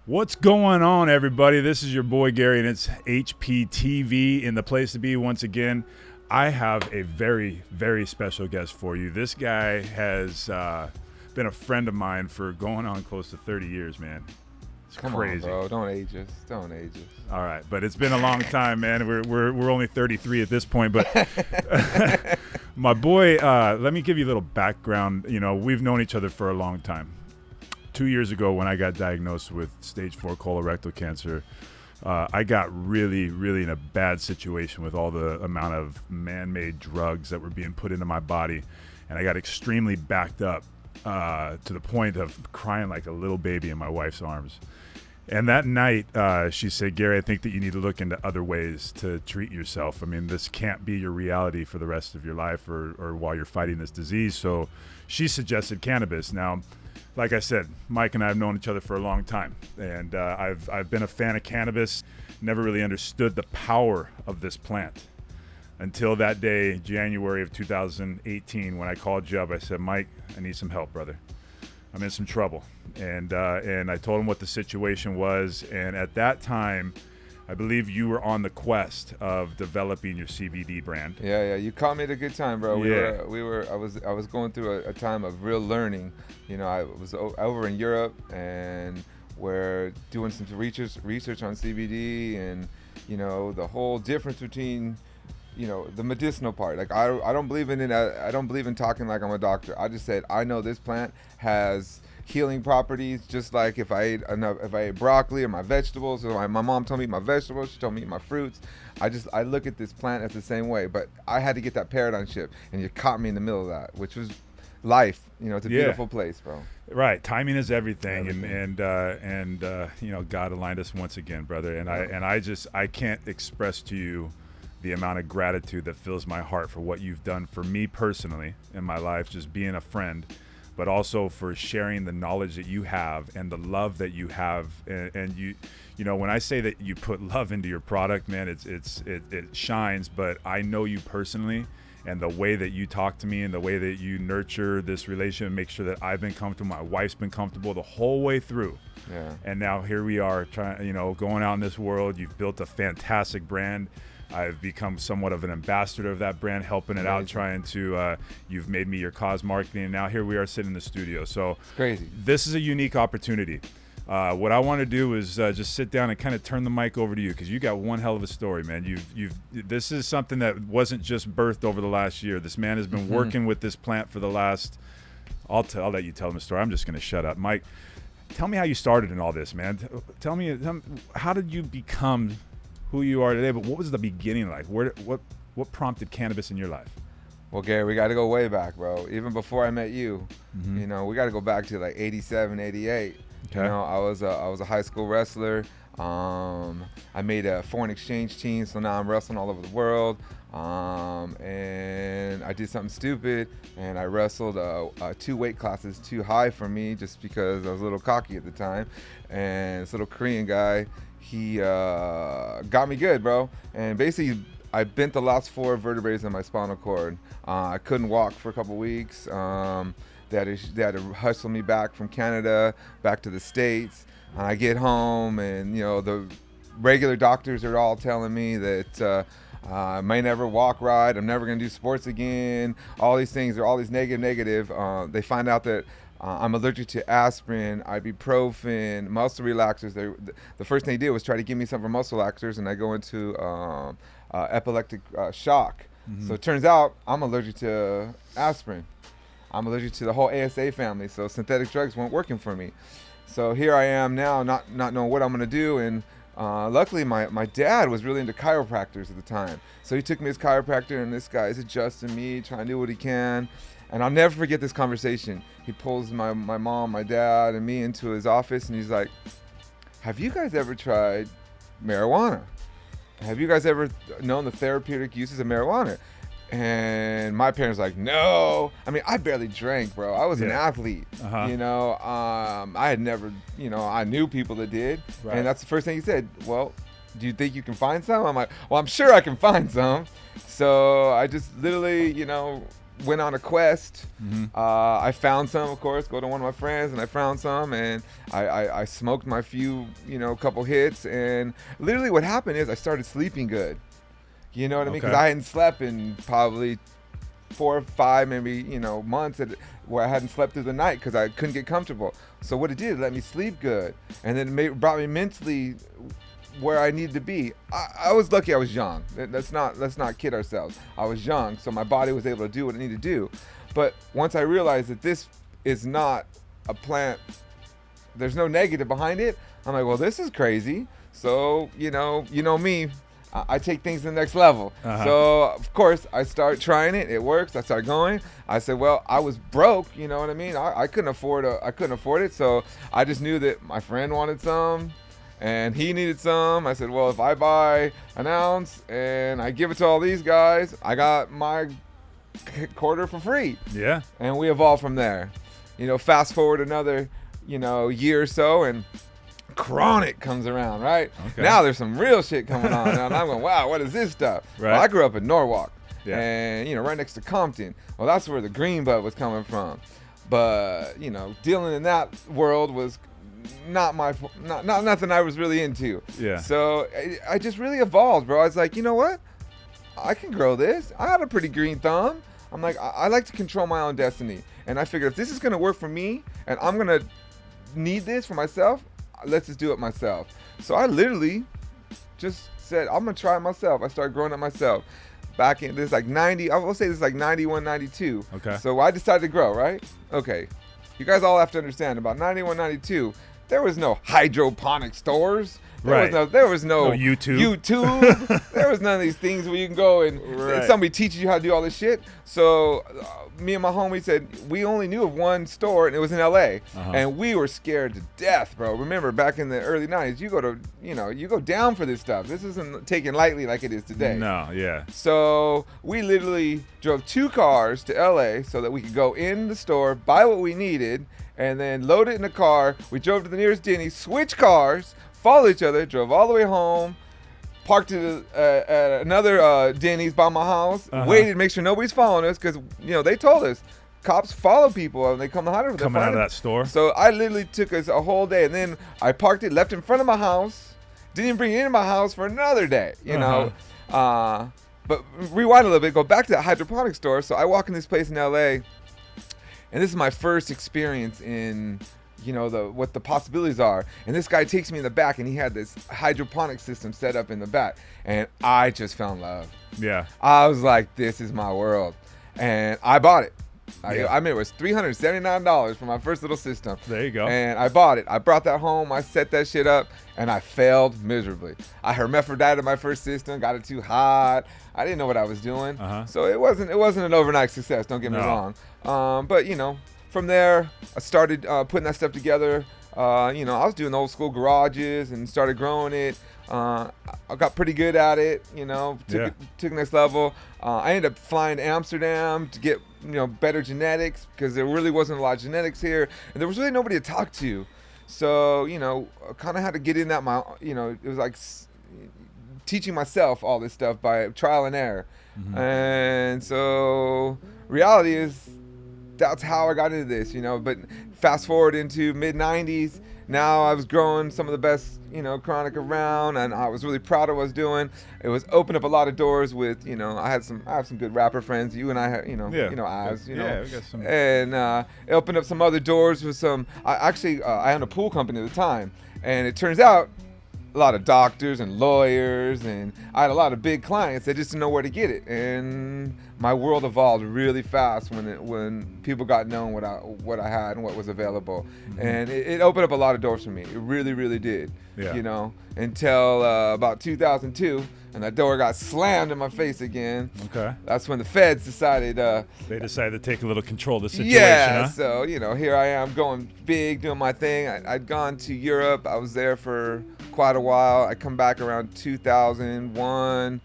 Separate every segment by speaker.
Speaker 1: What's going on, everybody? This is your boy Gary, and it's HPTV in the place to be once again. I have a very, very special guest for you. This guy has been a friend of mine for going on close to 30 years, man. It's
Speaker 2: Come
Speaker 1: crazy.
Speaker 2: on, bro. Don't age us. Don't age us.
Speaker 1: All right, but it's been a long time, man. We're only 33 at this point, but my boy, let me give you a little background. You know, we've known each other for a long time. 2 years ago, when I got diagnosed with stage 4 colorectal cancer, I got really, really in a bad situation with all the amount of man-made drugs that were being put into my body, and I got extremely backed up to the point of crying like a little baby in my wife's arms. And that night, she said, "Gary, I think that you need to look into other ways to treat yourself. I mean, this can't be your reality for the rest of your life or while you're fighting this disease." So she suggested cannabis. Now, like I said, Mike and I have known each other for a long time, and I've been a fan of cannabis, never really understood the power of this plant until that day, January of 2018, when I called you up. I said, "Mike, I need some help, brother. I'm in some trouble." And I told him what the situation was, and at that time, I believe you were on the quest of developing your CBD brand.
Speaker 2: Yeah. You caught me at a good time, bro.
Speaker 1: Yeah.
Speaker 2: I was going through a time of real learning. You know, I was over in Europe, and we're doing some research on CBD, and you know the whole difference between, you know, the medicinal part. Like I don't believe in it. I don't believe in talking like I'm a doctor. I just said I know this plant has healing properties, just like if I ate broccoli or my vegetables. Or my mom told me to eat my vegetables. She told me to eat my fruits. I look at this plant as the same way. But I had to get that paradigm shift, and you caught me in the middle of that, which was life. You know, it's a beautiful place, bro.
Speaker 1: Right, timing is everything. And you know, God aligned us once again, brother. And I can't express to you the amount of gratitude that fills my heart for what you've done for me personally in my life, just being a friend, but also for sharing the knowledge that you have and the love that you have. And you know, when I say that you put love into your product, man, it shines. But I know you personally, and the way that you talk to me and the way that you nurture this relationship and make sure that I've been comfortable, my wife's been comfortable the whole way through.
Speaker 2: Yeah.
Speaker 1: And now here we are trying, you know, going out in this world. You've built a fantastic brand. I've become somewhat of an ambassador of that brand, helping it out, trying to, you've made me your cause marketing, and now here we are sitting in the studio. So
Speaker 2: it's crazy.
Speaker 1: This is a unique opportunity. What I want to do is just sit down and kind of turn the mic over to you, because you got one hell of a story, man. This is something that wasn't just birthed over the last year. This man has been working with this plant for the last, I'll let you tell him the story. I'm just going to shut up. Mike, tell me how you started in all this, man. Tell me, how did you become who you are today? But what was the beginning like? What prompted cannabis in your life?
Speaker 2: Well, Gary, we got to go way back, bro. Even before I met you, you know, we got to go back to like 87, 88.
Speaker 1: Okay.
Speaker 2: You know, I was a high school wrestler. I made a foreign exchange team, so now I'm wrestling all over the world. And I did something stupid, and I wrestled 2 weight classes too high for me, just because I was a little cocky at the time. And this little Korean guy, he got me good, bro. And basically, I bent the last 4 vertebrae in my spinal cord. I couldn't walk for a couple weeks. They had to hustle me back from Canada back to the States. I get home, and you know, the regular doctors are all telling me that I may never walk right. I'm never gonna do sports again. All these things are all these negative. They find out that I'm allergic to aspirin, ibuprofen, muscle relaxers. The first thing they did was try to give me some for muscle relaxers, and I go into epileptic shock. So it turns out I'm allergic to aspirin. I'm allergic to the whole ASA family, so synthetic drugs weren't working for me. So here I am now, not knowing what I'm gonna do, and luckily my dad was really into chiropractors at the time. So he took me as chiropractor, and this guy is adjusting me, trying to do what he can. And I'll never forget this conversation. He pulls my mom, my dad, and me into his office, and he's like, "Have you guys ever tried marijuana? Have you guys ever known the therapeutic uses of marijuana?" And my parents were like, "No." I mean, I barely drank, bro. I was an athlete. You know, I had never, you know, I knew people that did. Right. And that's the first thing he said. "Well, do you think you can find some?" I'm like, "Well, I'm sure I can find some." So I just literally, you know, went on a quest. I found some, of course, go to one of my friends, and I found some, and I smoked my few, couple hits, and literally what happened is I started sleeping good. You know what I mean? Because I hadn't slept in probably 4 or 5, maybe, months where I hadn't slept through the night because I couldn't get comfortable. So what it did, it let me sleep good, and then it brought me mentally where I needed to be. I was lucky I was young. Let's not kid ourselves. I was young, so my body was able to do what it needed to do. But once I realized that this is not a plant, there's no negative behind it, I'm like, well, this is crazy. So, you know me, I take things to the next level. So, of course, I start trying it. It works. I start going. I said, well, I was broke. You know what I mean? I couldn't afford it. So I just knew that my friend wanted some, and he needed some. I said, well, if I buy an ounce and I give it to all these guys, I got my quarter for free.
Speaker 1: Yeah. And
Speaker 2: we evolved from there. Fast forward another, year or so, and Chronic comes around, right? Okay. Now there's some real shit coming on. And I'm going, wow, what is this stuff? Right. Well, I grew up in Norwalk, and right next to Compton. Well, that's where the green bud was coming from. But dealing in that world was not nothing I was really into. Yeah. So I just really evolved, bro. I was like, you know what? I can grow this. I got a pretty green thumb. I'm like, I like to control my own destiny, and I figured if this is gonna work for me, and I'm gonna need this for myself, let's just do it myself. So I literally just said, I'm gonna try it myself. I started growing it myself. Back in this like 90, I will say this is like 91, 92. Okay. So I decided to grow, right? Okay. You guys all have to understand, about 91, 92, there was no hydroponic stores. There was no YouTube. There was none of these things where you can go and somebody teaches you how to do all this shit. So me and my homie said we only knew of one store, and it was in LA. And we were scared to death, bro. Remember, back in the early 90s, you go down for this stuff. This isn't taken lightly like it is today.
Speaker 1: No, yeah.
Speaker 2: So we literally drove 2 cars to LA so that we could go in the store, buy what we needed, and then load it in the car. We drove to the nearest Denny's, switch cars, followed each other, drove all the way home, parked at another Denny's by my house, waited to make sure nobody's following us, because they told us cops follow people and they come to hunt
Speaker 1: coming out of that store.
Speaker 2: So I literally took us a whole day, and then I parked it, left in front of my house, didn't even bring it into my house for another day. But rewind a little bit, go back to that hydroponic store. So I walk in this place in LA, and this is my first experience in what the possibilities are. And this guy takes me in the back, and he had this hydroponic system set up in the back, and I just fell in love. Yeah. I was like, this is my world. And I bought it. I mean, it was $379 for my first little system.
Speaker 1: There you go.
Speaker 2: And I bought it. I brought that home. I set that shit up, and I failed miserably. I hermaphrodited my first system, got it too hot. I didn't know what I was doing. So it wasn't an overnight success, don't get me wrong. But from there, I started putting that stuff together. I was doing old school garages and started growing it. I got pretty good at it, took it next level. I ended up flying to Amsterdam to get, better genetics, because there really wasn't a lot of genetics here, and there was really nobody to talk to. So, I kind of had to get in that, it was like teaching myself all this stuff by trial and error. And so reality is, that's how I got into this, but fast forward into mid 90s, now I was growing some of the best, chronic around, and I was really proud of what I was doing. It was opened up a lot of doors with, I have some good rapper friends. You and I have, Oz, we got some. And it opened up some other doors with some, I owned a pool company at the time, and it turns out a lot of doctors and lawyers, and I had a lot of big clients that just didn't know where to get it. And my world evolved really fast when people got known what I had and what was available. And it opened up a lot of doors for me. It really, really did. Yeah. Until about 2002, and that door got slammed in my face again. Okay. That's when the feds decided.
Speaker 1: They decided to take a little control of the situation.
Speaker 2: Yeah.
Speaker 1: Huh?
Speaker 2: So here I am going big, doing my thing. I'd gone to Europe. I was there for quite a while. I come back around 2001.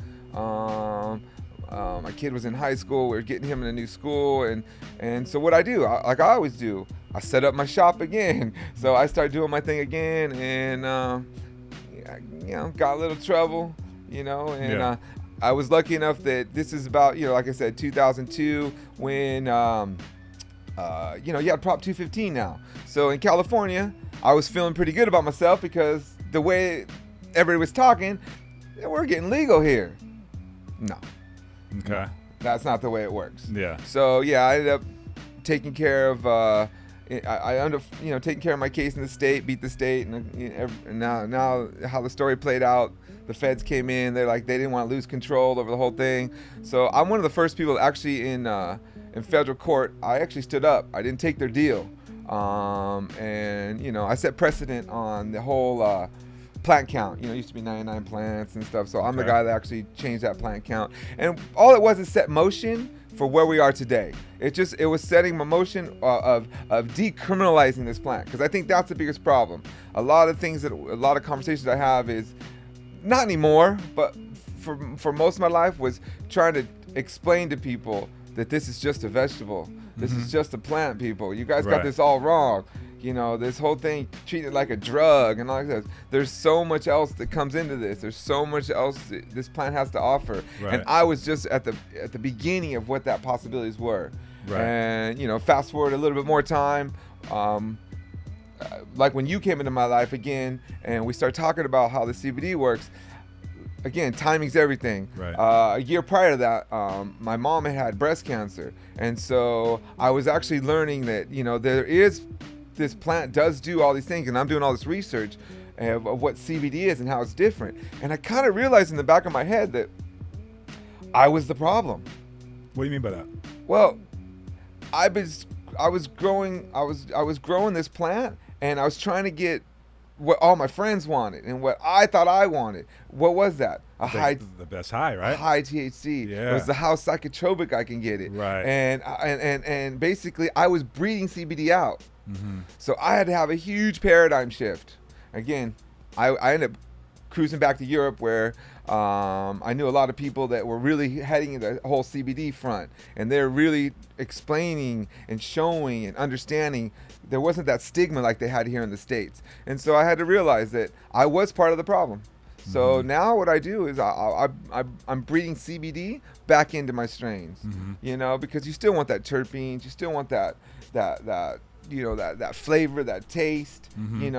Speaker 2: My kid was in high school. We were getting him in a new school, and so what I do, like I always do, I set up my shop again. So I started doing my thing again, and got a little trouble, and I was lucky enough that this is about, like I said, 2002, when, you had Prop 215 now. So in California, I was feeling pretty good about myself because the way everybody was talking, we're getting legal here. No.
Speaker 1: Okay.
Speaker 2: No, that's not the way it works.
Speaker 1: Yeah.
Speaker 2: So yeah, I ended up taking care of, I ended up, taking care of my case in the state, beat the state, and now how the story played out, the feds came in, they didn't want to lose control over the whole thing. So I'm one of the first people actually in federal court. I actually stood up. I didn't take their deal. And I set precedent on the whole plant count. It used to be 99 plants and stuff. So I'm the guy that actually changed that plant count. And all it was is set motion for where we are today. It was setting a motion of decriminalizing this plant, because I think that's the biggest problem. A lot of conversations I have is, not anymore, but for most of my life, was trying to explain to people that this is just a vegetable. This is just a plant, people. You guys got this all wrong. This whole thing, treat it like a drug and all that. There's so much else that comes into this. There's so much else that this plant has to offer. Right. And I was just at the beginning of what that possibilities were. Right. And, fast forward a little bit more time, like when you came into my life again and we start talking about how the CBD works. Again, timing's everything. Right. A year prior to that, my mom had breast cancer. And so I was actually learning that, this plant does do all these things, and I'm doing all this research of what CBD is and how it's different. And I kind of realized in the back of my head that I was the problem.
Speaker 1: What do you mean by that?
Speaker 2: Well, I was growing this plant, and I was trying to get what all my friends wanted and what I thought I wanted. What was that?
Speaker 1: The best high, right?
Speaker 2: High THC.
Speaker 1: Yeah.
Speaker 2: It was the how psychotropic I can get it.
Speaker 1: Right.
Speaker 2: And basically I was breeding CBD out. Mm-hmm. So I had to have a huge paradigm shift. Again, I ended up cruising back to Europe, where I knew a lot of people that were really heading in the whole CBD front, and they're really explaining and showing and understanding. There wasn't that stigma like they had here in the States. And so I had to realize that I was part of the problem. So now what I do is I'm breeding CBD back into my strains, because you still want that terpenes, you still want that flavor, that taste, I mean,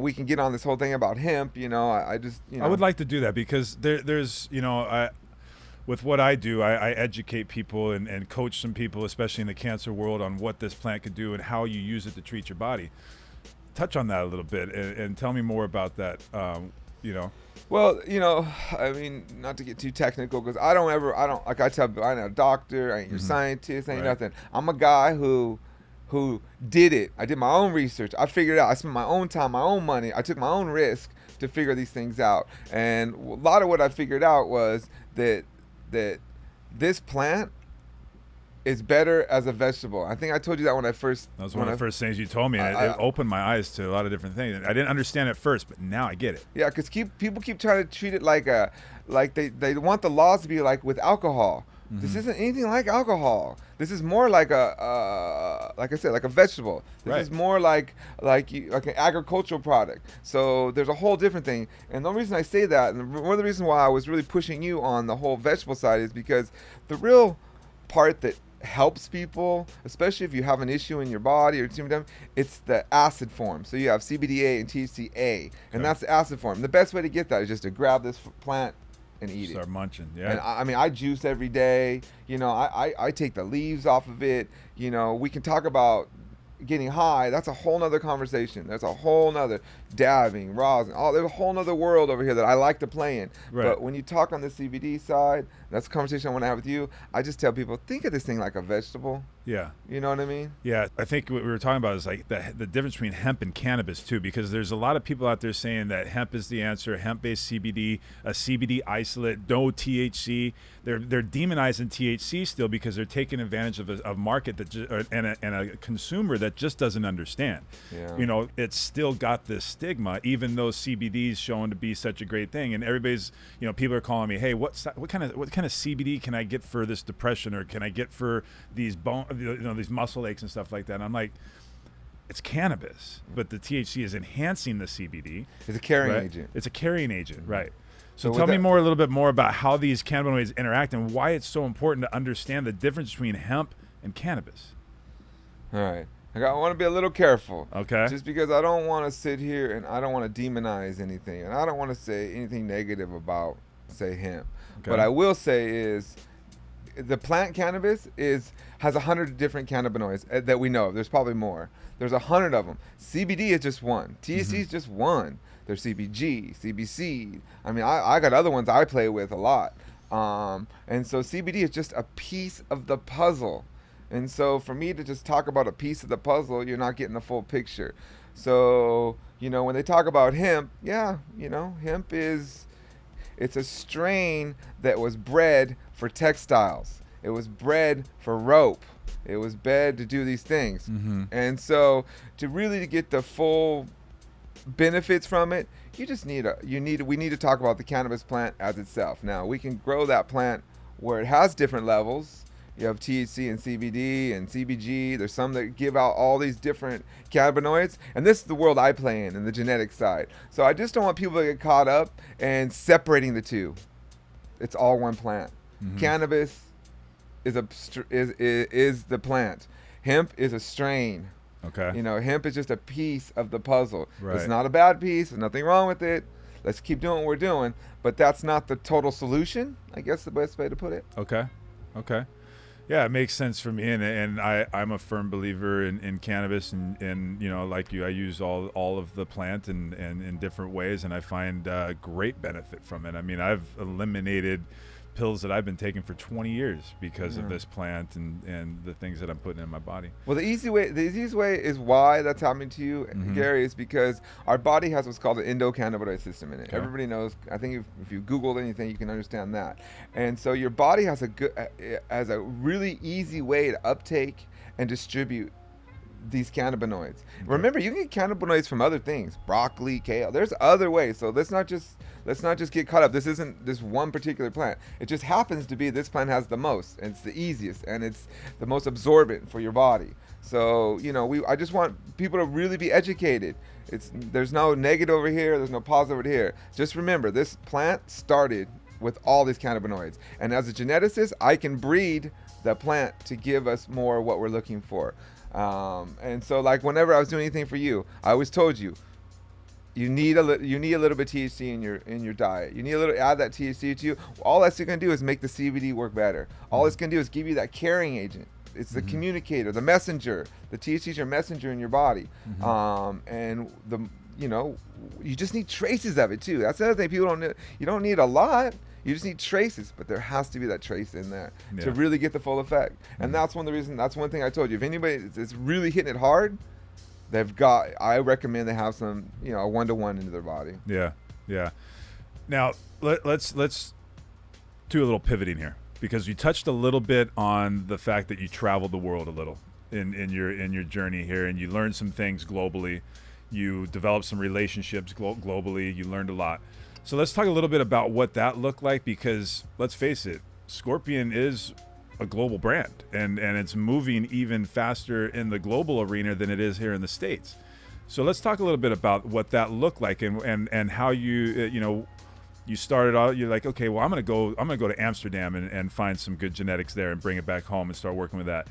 Speaker 2: we can get on this whole thing about hemp, I
Speaker 1: would like to do that, because there's, with what I do, I educate people and coach some people, especially in the cancer world, on what this plant could do and how you use it to treat your body. Touch on that a little bit and tell me more about that,
Speaker 2: Well, I mean, not to get too technical, because I don't, like I tell people, I ain't a doctor, I ain't your scientist, I ain't nothing. I'm a guy who did it. I did my own research. I figured it out. I spent my own time, my own money. I took my own risk to figure these things out. And a lot of what I figured out was that this plant is better as a vegetable. I think I told you that when I first...
Speaker 1: That was one of the first things you told me. It opened my eyes to a lot of different things. I didn't understand it first, but now I get it.
Speaker 2: Yeah, because people keep trying to treat it like they want the laws to be like with alcohol. This isn't anything like alcohol. This is more like like I said, like a vegetable. This is more like an agricultural product. So there's a whole different thing. And the only reason I say that, and one of the reasons why I was really pushing you on the whole vegetable side, is because the real part that helps people, especially if you have an issue in your body or symptom, it's the acid form. So you have CBD-A and THC-A, and that's the acid form. The best way to get that is just to grab this plant and eat it.
Speaker 1: Start munching, yeah.
Speaker 2: And I mean, I juice every day. I take the leaves off of it. We can talk about getting high. That's a whole nother conversation. There's a whole nother dabbing, rosin. There's a whole nother world over here that I like to play in. Right. But when you talk on the CBD side, that's a conversation I want to have with you. I just tell people, think of this thing like a vegetable.
Speaker 1: Yeah.
Speaker 2: You know what I mean?
Speaker 1: Yeah. I think what we were talking about is like the difference between hemp and cannabis too, because there's a lot of people out there saying that hemp is the answer, hemp-based CBD, a CBD isolate, no THC. They're demonizing THC still because they're taking advantage of a market that and a consumer that just doesn't understand. Yeah. It's still got this stigma, even though CBD is shown to be such a great thing. And everybody's, people are calling me, hey, what kind of CBD can I get for this depression, or can I get for these these muscle aches and stuff like that? And I'm like, it's cannabis, but the THC is enhancing the CBD.
Speaker 2: It's a carrying agent.
Speaker 1: It's a carrying agent, right? So tell me a little bit more about how these cannabinoids interact and why it's so important to understand the difference between hemp and cannabis.
Speaker 2: All right. I want to be a little careful.
Speaker 1: Okay.
Speaker 2: Just because I don't want to sit here and I don't want to demonize anything. And I don't want to say anything negative about, say, hemp.
Speaker 1: Okay.
Speaker 2: What I will say is the plant cannabis has 100 different cannabinoids that we know of. There's probably more. There's 100 of them. CBD is just one. THC is just one. There's CBG, CBC. I mean, I got other ones I play with a lot. And so CBD is just a piece of the puzzle. And so for me to just talk about a piece of the puzzle, you're not getting the full picture. So, when they talk about hemp, hemp it's a strain that was bred for textiles. It was bred for rope. It was bred to do these things. And so to really get the full benefits from it, we need to talk about the cannabis plant as itself. Now, we can grow that plant where it has different levels. You have THC and CBD and CBG. There's some that give out all these different cannabinoids. And this is the world I play in the genetic side. So I just don't want people to get caught up and separating the two. It's all one plant. Cannabis is the plant. Hemp is a strain.
Speaker 1: Okay.
Speaker 2: Hemp is just a piece of the puzzle.
Speaker 1: Right.
Speaker 2: It's not a bad piece. There's nothing wrong with it. Let's keep doing what we're doing. But that's not the total solution, I guess the best way to put it.
Speaker 1: Okay. Yeah, it makes sense for me, and I'm a firm believer in cannabis, and like you, I use all of the plant and in different ways, and I find great benefit from it. I mean, I've eliminated pills that I've been taking for 20 years because of this plant and the things that I'm putting in my body.
Speaker 2: Well, the easiest way is why that's happening to you, Gary, is because our body has what's called an endocannabinoid system in it. Okay. Everybody knows. I think if you Googled anything, you can understand that. And so your body has a really easy way to uptake and distribute these cannabinoids. Okay. Remember, you can get cannabinoids from other things, broccoli, kale. There's other ways. So let's not just get caught up. This isn't this one particular plant. It just happens to be this plant has the most, and it's the easiest, and it's the most absorbent for your body. So I just want people to really be educated. There's no negative over here. There's no positive over here. Just remember, this plant started with all these cannabinoids, and as a geneticist, I can breed the plant to give us more of what we're looking for. And so, like, whenever I was doing anything for you, I always told you, you need a little bit of THC in your diet. You need add that THC to you. All that's going to do is make the CBD work better. All it's going to do is give you that carrying agent. It's the communicator, the messenger. The THC is your messenger in your body. And you just need traces of it too. That's the other thing. People don't. You don't need a lot. You just need traces, but there has to be that trace in there to really get the full effect. And that's one of the reasons. That's one thing I told you. If anybody is really hitting it hard, I recommend they have some, a 1-to-1 into their body.
Speaker 1: Yeah. Now let's do a little pivoting here, because you touched a little bit on the fact that you traveled the world a little in your journey here, and you learned some things globally. You developed some relationships globally. You learned a lot. So let's talk a little bit about what that looked like, because let's face it, Scorpion is a global brand, and it's moving even faster in the global arena than it is here in the States. So let's talk a little bit about what that looked like and how you started out. You're like, okay, well, I'm gonna go to Amsterdam and find some good genetics there and bring it back home and start working with that.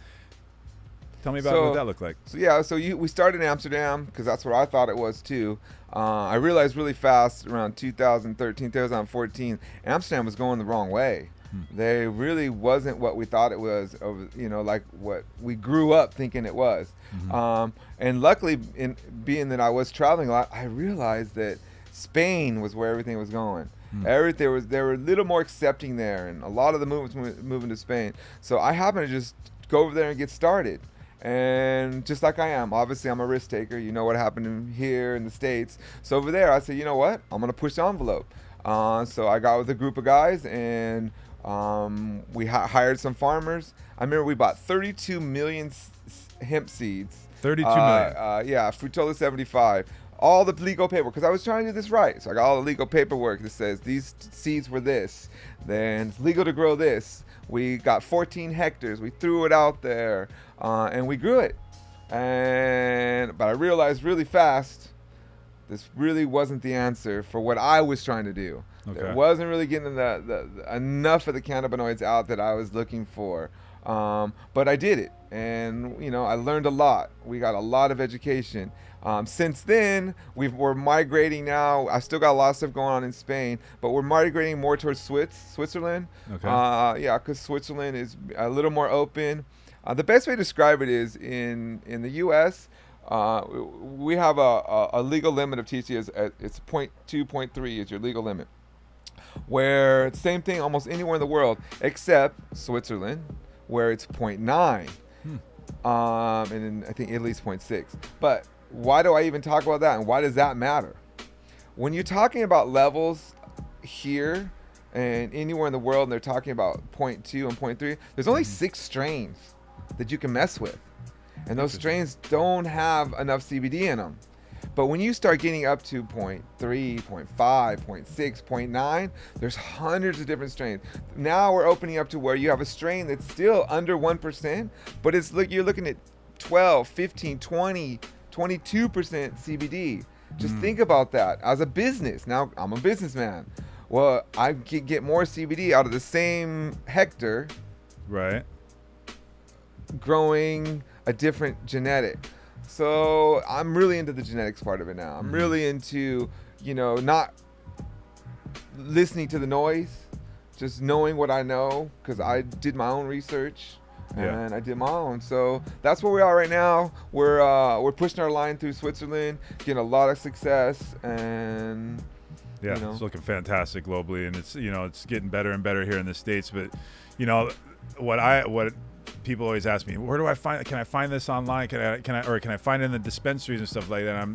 Speaker 1: Tell me about what that looked like.
Speaker 2: We started in Amsterdam because that's where I thought it was too. I realized really fast around 2013, 2014, Amsterdam was going the wrong way. They really wasn't what we thought it was, like what we grew up thinking it was. And luckily, in being that I was traveling a lot, I realized that Spain was where everything was going. They were a little more accepting there, and a lot of the movements moving to Spain. So I happened to just go over there and get started. And just like I am, obviously I'm a risk taker. You know what happened here in the States. So over there, I said, you know what? I'm going to push the envelope. So I got with a group of guys, and we hired some farmers. I remember we bought 32 million hemp seeds.
Speaker 1: 32 million?
Speaker 2: Yeah, Frutola 75. All the legal paperwork, because I was trying to do this right. So I got all the legal paperwork that says these seeds were this. Then it's legal to grow this. We got 14 hectares. We threw it out there, and we grew it. But I realized really fast, this really wasn't the answer for what I was trying to do.
Speaker 1: Okay.
Speaker 2: It wasn't really getting enough of the cannabinoids out that I was looking for. But I did it, and I learned a lot. We got a lot of education. Since then, we're migrating now. I still got a lot of stuff going on in Spain, but we're migrating more towards Switzerland.
Speaker 1: Okay.
Speaker 2: Yeah, because Switzerland is a little more open. The best way to describe it is in the U.S., we have a legal limit of THC. It's 0.2, 0.3 is your legal limit. Where same thing almost anywhere in the world except Switzerland, where it's 0.9. And in, I think Italy's 0.6. But why do I even talk about that, and why does that matter? When you're talking about levels here and anywhere in the world, and they're talking about 0.2 and 0.3, there's only 6 strains that you can mess with. And those strains don't have enough CBD in them. But when you start getting up to 0.3, 0.5, 0.6, 0.9, there's hundreds of different strains. Now we're opening up to where you have a strain that's still under 1%, but you're looking at 12, 15, 20, 22% CBD. Just think about that as a business. Now, I'm a businessman. Well, I can get more CBD out of the same hectare.
Speaker 1: Right.
Speaker 2: Growing a different genetic. So I'm really into the genetics part of it now. I'm really into, not listening to the noise, just knowing what I know, because I did my own research. And I did my own. So that's where we are right now. We're pushing our line through Switzerland, getting a lot of success, and
Speaker 1: it's looking fantastic globally, and it's getting better and better here in the States. But what people always ask me, where do I find? Can I find this online? Can I find it in the dispensaries and stuff like that?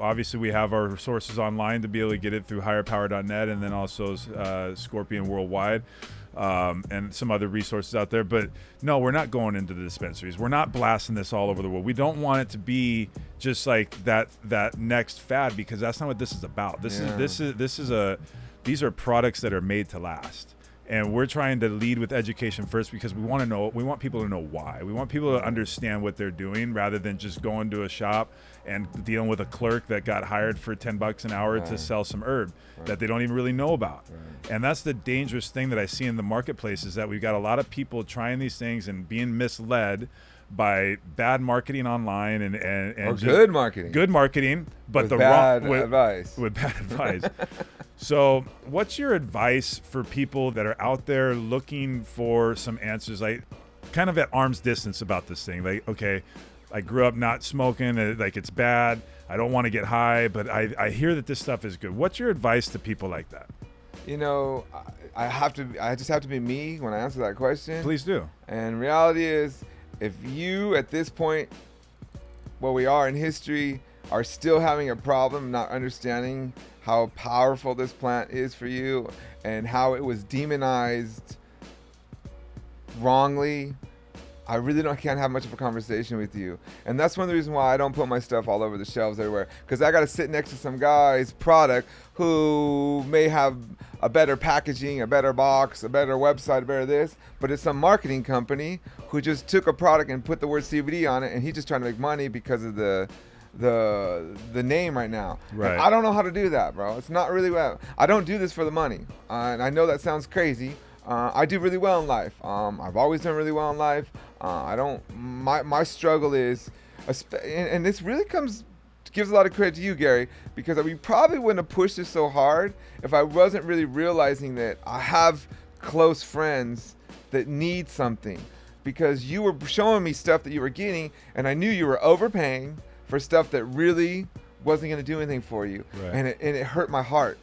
Speaker 1: Obviously we have our resources online to be able to get it through higherpower.net, and then also Scorpion Worldwide. And some other resources out there, but no, we're not going into the dispensaries. We're not blasting this all over the world. We don't want it to be just like that next fad, because that's not what this is about. These are products that are made to last. And we're trying to lead with education first, because we want people to know why. We want people to understand what they're doing, rather than just going to a shop and dealing with a clerk that got hired for $10 an hour to sell some herb that they don't even really know about. And that's the dangerous thing that I see in the marketplace, is that we've got a lot of people trying these things and being misled by bad marketing online and
Speaker 2: good marketing,
Speaker 1: but
Speaker 2: with bad advice.
Speaker 1: So what's your advice for people that are out there looking for some answers, like kind of at arm's distance about this thing? Like, okay, I grew up not smoking, like it's bad, I don't want to get high, but I hear that this stuff is good. What's your advice to people like that?
Speaker 2: I just have to be me when I answer that question.
Speaker 1: Please do.
Speaker 2: And reality is, if you at this point where we are in history are still having a problem not understanding how powerful this plant is for you, and how it was demonized wrongly, I really can't have much of a conversation with you. And that's one of the reasons why I don't put my stuff all over the shelves everywhere, because I got to sit next to some guy's product who may have a better packaging, a better box, a better website, a better this, but it's some marketing company who just took a product and put the word CBD on it, and he's just trying to make money because of the name right now.
Speaker 1: Right.
Speaker 2: And I don't know how to do that, bro. It's not really well. I don't do this for the money, and I know that sounds crazy. I do really well in life. I've always done really well in life. My struggle is, and this really gives a lot of credit to you, Gary, because we probably wouldn't have pushed this so hard if I wasn't really realizing that I have close friends that need something, because you were showing me stuff that you were getting, and I knew you were overpaying for stuff that really wasn't going to do anything for you.
Speaker 1: Right.
Speaker 2: And it hurt my heart.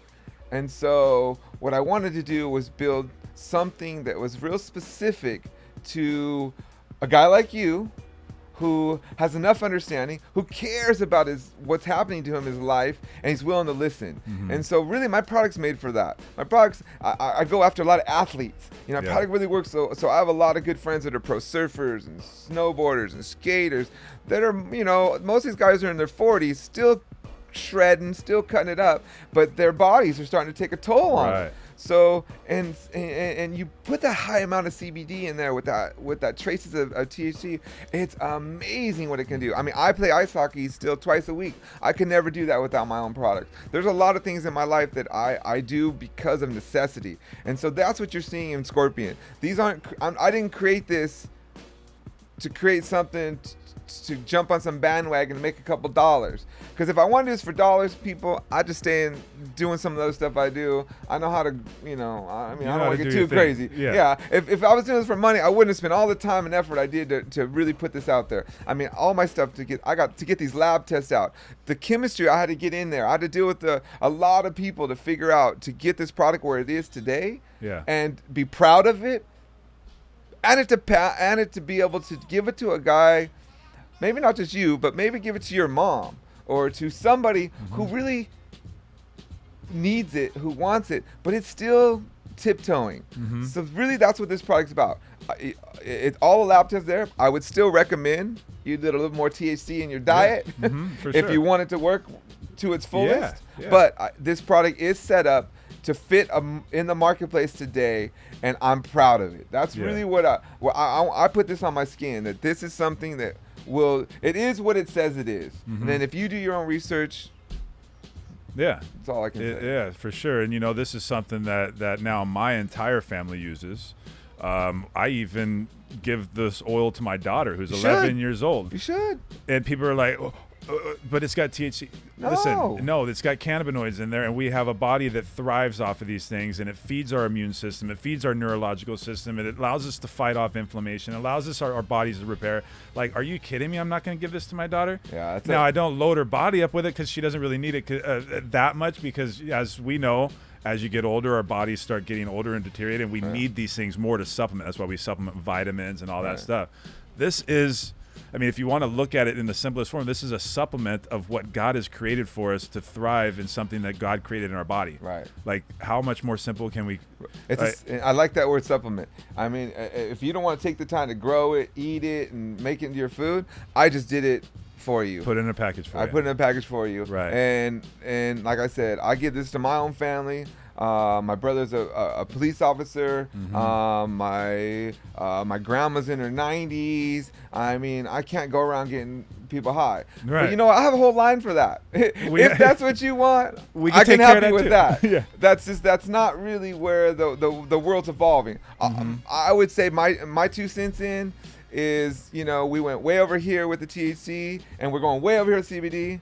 Speaker 2: And so what I wanted to do was build something that was real specific to a guy like you, who has enough understanding, who cares about what's happening to him in his life, and he's willing to listen. And so really my product's made for that. My products, I go after a lot of athletes. My product really works. So I have a lot of good friends that are pro surfers and snowboarders and skaters that are, most of these guys are in their 40s, still shredding, still cutting it up, but their bodies are starting to take a toll on them. So and you put that high amount of CBD in there with that traces of THC. It's amazing what it can do. I mean, I play ice hockey still twice a week. I could never do that without my own product. There's a lot of things in my life that I do because of necessity, and so that's what you're seeing in Scorpion. These aren't. I didn't create this to create something to jump on some bandwagon and make a couple dollars. Because if I wanted this for dollars, people, I just stay in doing some of those stuff I do. I know how to, I don't want to get too crazy. Yeah. If I was doing this for money, I wouldn't have spent all the time and effort I did to really put this out there. I mean, all my stuff I got to get these lab tests out. The chemistry I had to get in there. I had to deal with a lot of people to figure out to get this product where it is today.
Speaker 1: Yeah.
Speaker 2: And be proud of it. And it to be able to give it to a guy, maybe not just you, but maybe give it to your mom or to somebody who really needs it, who wants it, but it's still tiptoeing. So really that's what this product's about. It's all the lab tests there. I would still recommend you did a little more THC in your diet
Speaker 1: for
Speaker 2: if
Speaker 1: sure.
Speaker 2: you want it to work to its fullest.
Speaker 1: Yeah.
Speaker 2: But this product is set up to fit in the marketplace today, and I'm proud of it. That's really what I put this on my skin, that this is something that it is what it says it is. And then if you do your own research, that's all I can say.
Speaker 1: Yeah, for sure. And this is something that now my entire family uses. I even give this oil to my daughter who's 11 years old.
Speaker 2: You should.
Speaker 1: And people are like, but it's got THC.
Speaker 2: No.
Speaker 1: Listen, no, it's got cannabinoids in there, and we have a body that thrives off of these things, and it feeds our immune system, it feeds our neurological system, and it allows us to fight off inflammation, it allows us our bodies to repair. Like, are you kidding me? I'm not going to give this to my daughter?
Speaker 2: Yeah.
Speaker 1: Now, I don't load her body up with it because she doesn't really need it that much, because as we know, as you get older, our bodies start getting older and deteriorating, and we need these things more to supplement. That's why we supplement vitamins and all that stuff. This is... if you want to look at it in the simplest form, this is a supplement of what God has created for us to thrive in something that God created in our body.
Speaker 2: Right.
Speaker 1: Like, how much more simple can we?
Speaker 2: I like that word, supplement. I mean, if you don't want to take the time to grow it, eat it, and make it into your food, I just did it for you.
Speaker 1: Put it in a package for you.
Speaker 2: I put it in a package for you.
Speaker 1: Right.
Speaker 2: And like I said, I give this to my own family. My brother's a police officer. My grandma's in her 90s. I mean, I can't go around getting people high.
Speaker 1: Right.
Speaker 2: But I have a whole line for that. If that's what you want, I can help you with that.
Speaker 1: Yeah.
Speaker 2: That's not really where the world's evolving. I would say my 2 cents in is, we went way over here with the THC and we're going way over here with CBD.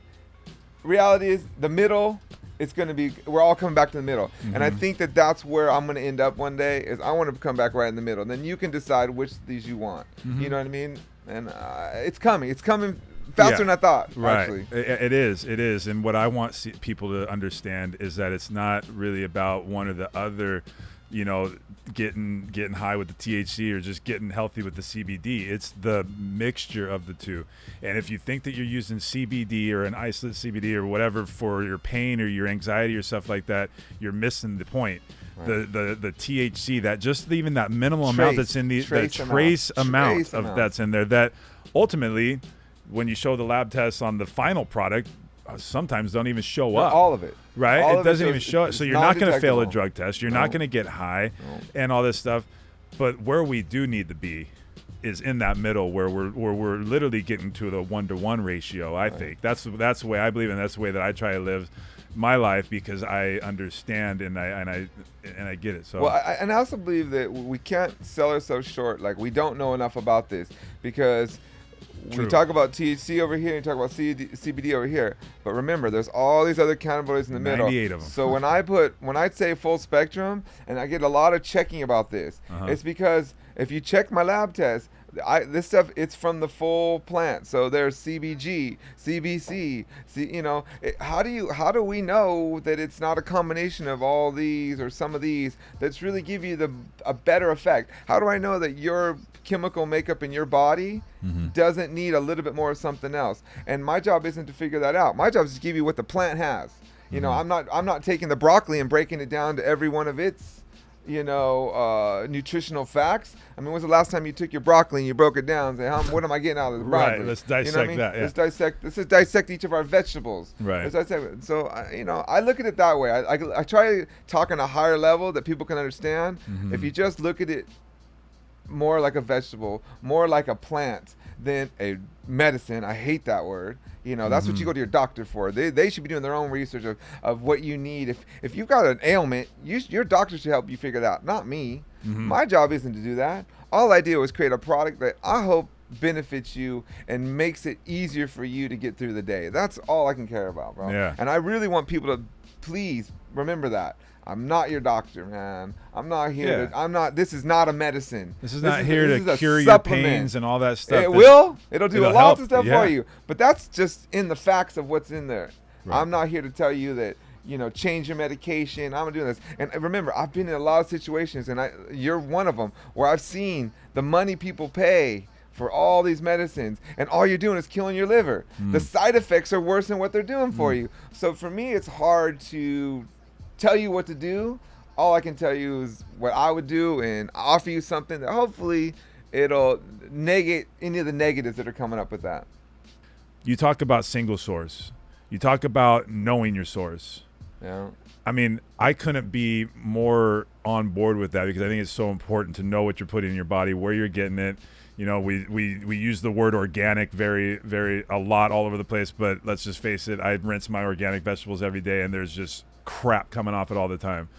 Speaker 2: Reality is the middle. It's going to be, we're all coming back to the middle. And I think that's where I'm going to end up one day, is I want to come back right in the middle. And then you can decide which of these you want. You know what I mean? And it's coming. It's coming faster than I thought, actually.
Speaker 1: It is. And what I want people to understand is that it's not really about one or the other, getting high with the THC or just getting healthy with the CBD. It's the mixture of the two. And if you think that you're using CBD or an isolate CBD or whatever for your pain or your anxiety or stuff like that, you're missing the point. Right. The THC, that just even that minimal amount that's in the trace amount that's in there, that ultimately, when you show the lab tests on the final product, sometimes don't even show up.
Speaker 2: All of it.
Speaker 1: Right? It doesn't even show up. So you're not going to fail a drug test. You're not going to get high and all this stuff. But where we do need to be is in that middle, where we're literally getting to the 1-to-1 ratio, I think. That's the way I believe, and that's the way that I try to live my life, because I understand and I get it. So
Speaker 2: I also believe that we can't sell ourselves short. Like, we don't know enough about this, because we talk about THC over here and talk about CBD over here, but remember, there's all these other cannabinoids in the middle.
Speaker 1: 98 of them.
Speaker 2: So when I say full spectrum, and I get a lot of checking about this, it's because if you check my lab test, this stuff, it's from the full plant. So there's CBG, CBC. How do we know that it's not a combination of all these or some of these that's really give you a better effect? How do I know that your chemical makeup in your body doesn't need a little bit more of something else? And my job isn't to figure that out. My job is to give you what the plant has. I'm not taking the broccoli and breaking it down to every one of its nutritional facts. I mean, when's the last time you took your broccoli and you broke it down and say, what am I getting out of the broccoli?
Speaker 1: Right, let's dissect that. Yeah.
Speaker 2: Let's just dissect each of our vegetables.
Speaker 1: Right.
Speaker 2: Let's dissect. So, I look at it that way. I try to talk on a higher level that people can understand.
Speaker 1: Mm-hmm.
Speaker 2: If you just look at it more like a vegetable, more like a plant than a medicine. I hate that word. That's what you go to your doctor for. They should be doing their own research of what you need. If you've got an ailment, your doctor should help you figure that out, not me.
Speaker 1: Mm-hmm.
Speaker 2: My job isn't to do that. All I did was create a product that I hope benefits you and makes it easier for you to get through the day. That's all I can care about, bro.
Speaker 1: Yeah.
Speaker 2: And I really want people to please remember that. I'm not your doctor, man. I'm not here this is not a medicine.
Speaker 1: This is not here to cure your
Speaker 2: supplement.
Speaker 1: Pains and all that stuff.
Speaker 2: It'll do a lot of stuff
Speaker 1: yeah.
Speaker 2: for you. But that's just in the facts of what's in there.
Speaker 1: Right.
Speaker 2: I'm not here to tell you that, change your medication. I'm doing this. And remember, I've been in a lot of situations, and you're one of them, where I've seen the money people pay for all these medicines, and all you're doing is killing your liver. The side effects are worse than what they're doing for you. So for me, it's hard to tell you what to do. All I can tell you is what I would do and offer you something that hopefully it'll negate any of the negatives that are coming up with that.
Speaker 1: You talk about single source. You talk about knowing your source.
Speaker 2: Yeah.
Speaker 1: I mean, I couldn't be more on board with that, because I think it's so important to know what you're putting in your body, where you're getting it. We use the word organic very, very a lot all over the place, but let's just face it, I rinse my organic vegetables every day, and there's just crap coming off it all the time.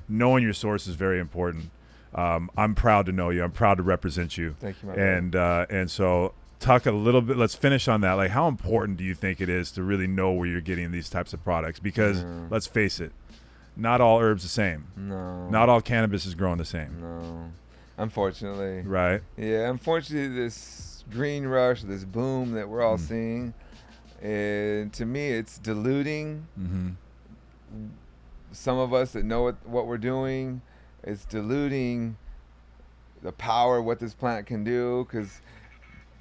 Speaker 1: Knowing your source is very important. I'm proud to know you. I'm proud to represent you.
Speaker 2: Thank you, my brother.
Speaker 1: And so talk a little bit. Let's finish on that. Like, how important do you think it is to really know where you're getting these types of products? Because let's face it, not all herbs the same.
Speaker 2: No.
Speaker 1: Not all cannabis is grown the same.
Speaker 2: No. Unfortunately.
Speaker 1: Right.
Speaker 2: Yeah. Unfortunately, this green rush, this boom that we're all seeing, and to me, it's diluting.
Speaker 1: Mm-hmm.
Speaker 2: Some of us that know what we're doing, it's diluting the power of what this plant can do, because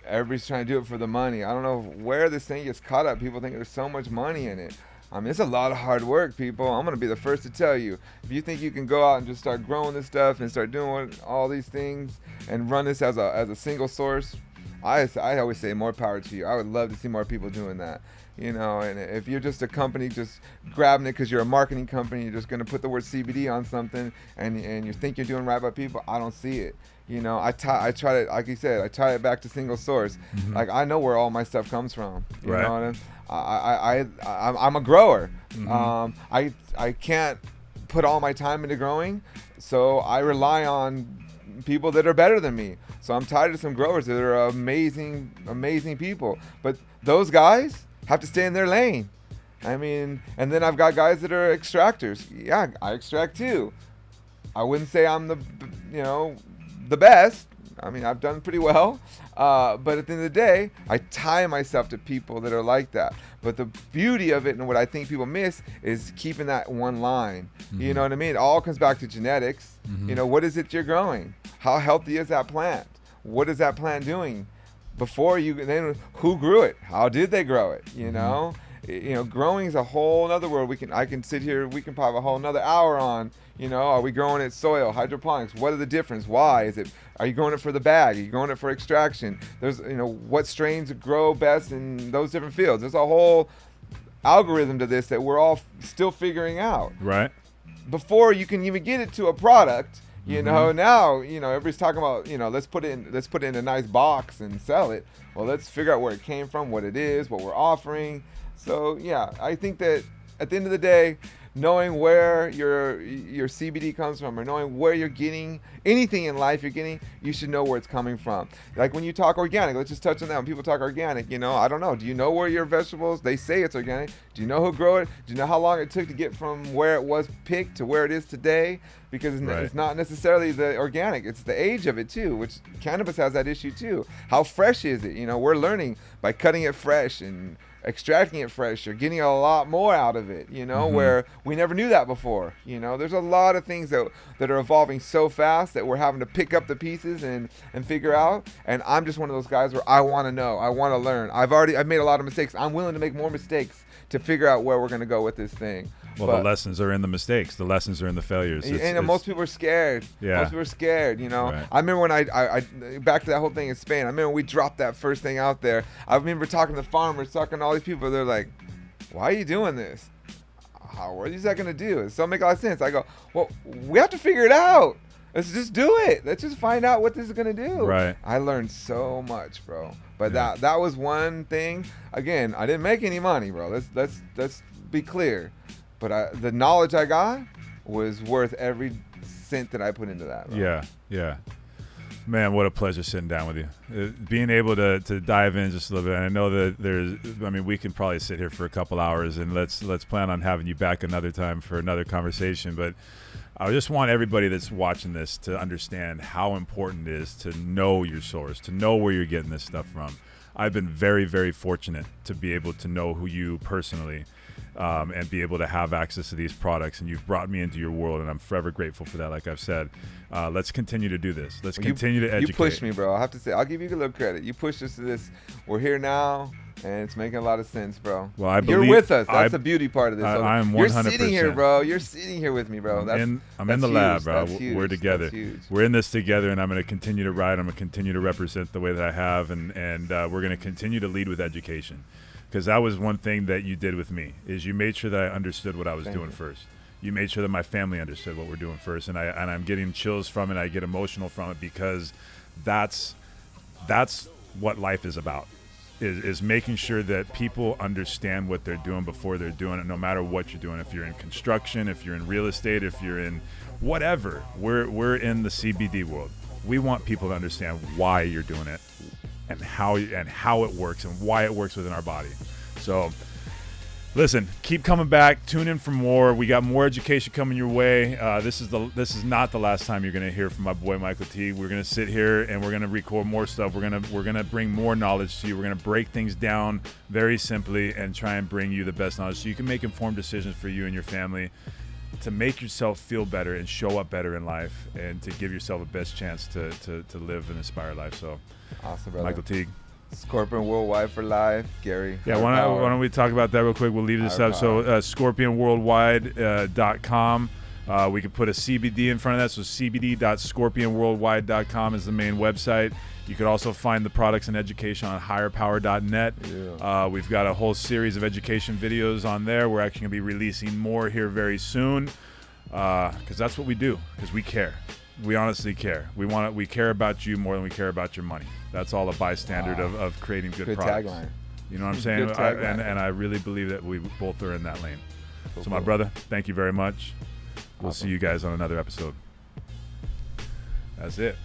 Speaker 2: everybody's trying to do it for the money. I don't know where this thing gets caught up. People think there's so much money in it. I mean, it's a lot of hard work, people. I'm going to be the first to tell you. If you think you can go out and just start growing this stuff and start doing all these things and run this as a single source, I always say more power to you. I would love to see more people doing that. And if you're just a company just grabbing it because you're a marketing company, you're just going to put the word CBD on something and you think you're doing right by people, I don't see it. I try to, like you said, I tie it back to single source.
Speaker 1: Mm-hmm.
Speaker 2: Like, I know where all my stuff comes from. You
Speaker 1: Right.
Speaker 2: know what I'm a grower.
Speaker 1: Mm-hmm.
Speaker 2: I can't put all my time into growing, so I rely on people that are better than me. So I'm tied to some growers that are amazing people. But those guys have to stay in their lane. I mean, and then I've got guys that are extractors. Yeah, I extract too. I wouldn't say I'm the best. I mean, I've done pretty well. But at the end of the day, I tie myself to people that are like that. But the beauty of it, and what I think people miss, is keeping that one line.
Speaker 1: Mm-hmm.
Speaker 2: You know what I mean? It all comes back to genetics.
Speaker 1: Mm-hmm.
Speaker 2: What is it you're growing? How healthy is that plant? What is that plant doing? Then who grew it? How did they grow it? Growing is a whole other world. I can sit here, we can probably have a whole another hour on, are we growing it soil, hydroponics? What are the difference? Why are you growing it for the bag? Are you growing it for extraction? There's, what strains grow best in those different fields. There's a whole algorithm to this that we're all still figuring out.
Speaker 1: Right.
Speaker 2: Before you can even get it to a product,
Speaker 1: Mm-hmm.
Speaker 2: now, everybody's talking about, let's put it in a nice box and sell it. Well, let's figure out where it came from, what it is, what we're offering. So, yeah, I think that at the end of the day, knowing where your CBD comes from, or knowing where you're getting anything in life you should know where it's coming from. Like when you talk organic, let's just touch on that. When people talk organic, I don't know. Do you know where your vegetables, they say it's organic. Do you know who grew it? Do you know how long it took to get from where it was picked to where it is today? Because it's not necessarily the organic, it's the age of it too, which cannabis has that issue too. How fresh is it? We're learning by cutting it fresh and extracting it fresh. You're getting a lot more out of it,
Speaker 1: Mm-hmm.
Speaker 2: where we never knew that before. There's a lot of things that are evolving so fast that we're having to pick up the pieces and figure out. And I'm just one of those guys where I want to know, I want to learn. I've made a lot of mistakes. I'm willing to make more mistakes to figure out where we're going to go with this thing.
Speaker 1: Well, the lessons are in the mistakes. The lessons are in the failures.
Speaker 2: Most people are scared.
Speaker 1: Yeah.
Speaker 2: Most people are scared, you know.
Speaker 1: Right.
Speaker 2: I remember when I back to that whole thing in Spain. I remember when we dropped that first thing out there. I remember talking to the farmers, talking to all these people. They're like, why are you doing this? What is that going to do? It don't make a lot of sense. I go, well, we have to figure it out. Let's just do it. Let's just find out what this is going to do.
Speaker 1: Right.
Speaker 2: I learned so much, bro. But that was one thing. Again, I didn't make any money, bro. Let's be clear. But the knowledge I got was worth every cent that I put into that, bro.
Speaker 1: Yeah. Man, what a pleasure sitting down with you. Being able to dive in just a little bit. And I know that we can probably sit here for a couple hours, and let's plan on having you back another time for another conversation. But I just want everybody that's watching this to understand how important it is to know your source, to know where you're getting this stuff from. I've been very, very fortunate to be able to know who you personally and be able to have access to these products, and you've brought me into your world, and I'm forever grateful for that. Like I've said, let's continue to do this. Let's continue to educate.
Speaker 2: You pushed me, bro. I have to say, I'll give you a little credit. You pushed us to this. We're here now, and it's making a lot of sense, bro.
Speaker 1: Well, I believe
Speaker 2: you're with us. That's the beauty part of this.
Speaker 1: I'm 100%.
Speaker 2: You're sitting here, bro. You're sitting here with me, bro.
Speaker 1: I'm in the lab, bro. We're together.
Speaker 2: That's huge.
Speaker 1: We're in this together, and I'm going to continue to ride. I'm going to continue to represent the way that I have, and we're going to continue to lead with education. Because that was one thing that you did with me, is you made sure that I understood what I was doing first. You made sure that my family understood what we're doing first, and I'm getting chills from it. I get emotional from it, because that's what life is about, is making sure that people understand what they're doing before they're doing it, no matter what you're doing. If you're in construction, if you're in real estate, if you're in whatever, we're in the CBD world. We want people to understand why you're doing it, and how it works, and why it works within our body. So listen, keep coming back, tune in for more. We got more education coming your way. This is not the last time you're going to hear from my boy Michael Teague. We're going to sit here and we're going to record more stuff. We're going to bring more knowledge to you. We're going to break things down very simply and try and bring you the best knowledge so you can make informed decisions for you and your family, to make yourself feel better and show up better in life, and to give yourself a best chance to live an inspired life. So
Speaker 2: awesome, brother.
Speaker 1: Michael Teague.
Speaker 2: Scorpion Worldwide for life, Gary.
Speaker 1: Yeah, why don't we talk about that real quick? We'll leave this up. So scorpionworldwide.com. We could put a CBD in front of that. So cbd.scorpionworldwide.com is the main website. You could also find the products and education on higherpower.net. Yeah. We've got a whole series of education videos on there. We're actually going to be releasing more here very soon, because that's what we do, because we care. We honestly care. We care about you more than we care about your money. That's all a bystander of creating good products.
Speaker 2: Tagline.
Speaker 1: You know what I'm saying? And I really believe that we both are in that lane. So my brother, thank you very much. We'll see you guys on another episode. That's it.